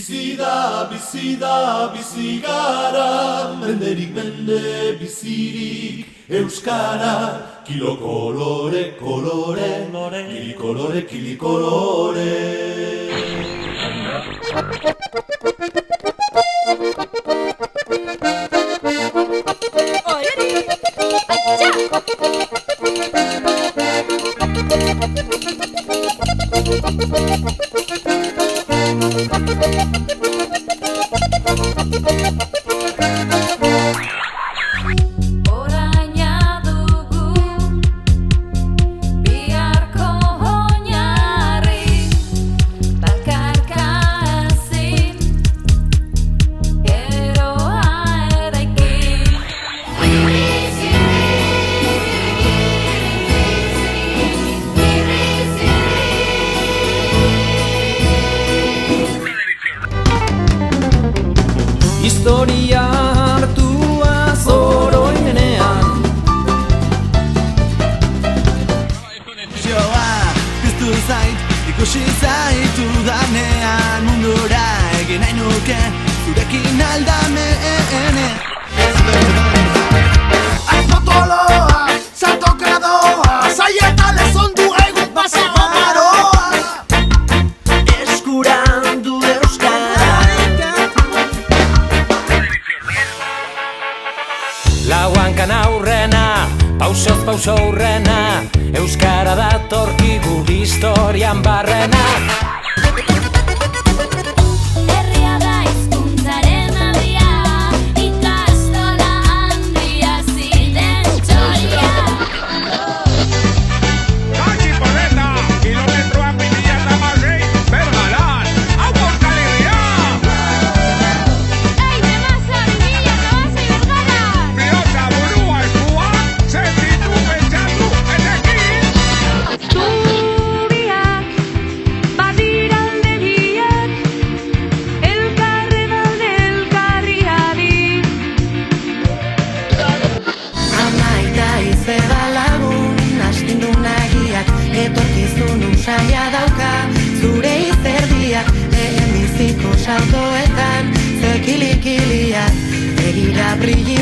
Bizi da, bizi gara, menderik mende bizirik euskara. Kilo kolore, kolore, kili kolore, kili kolore. Oraina dugu biharko oinarri, bakarka ezin geroa eraiki. Historia hartua zoroimenean Joa, piztu zait, ikusi zaitu danean mundura egin nahi nuke, zurekin aldamene. Aizpotoloa, salto gradoa, zaieta lezondu egun paseo maroa. Eskurandu euskara. Lauankan aurrena, pausoz pauso aurrena, euskara datorkigu historian barrena. Herria da hizkuntzaren abia, ikastola handia ziren txoria. Porreta, kilometroak 2006, Bergaran, hau Euskal Herria! Ei, nemasa, 2006 Bergaran! Bihotza burua eskua, sentitu pentsatu etekin! Zubiak, badira aldegiak, elkarren alde elkarri adi. Amaita izeba lagun, astindu nagiak, etorkizun usaia dauka, zure izerdiak, lehen biziko saltoetan, zekilikilia, begira brilli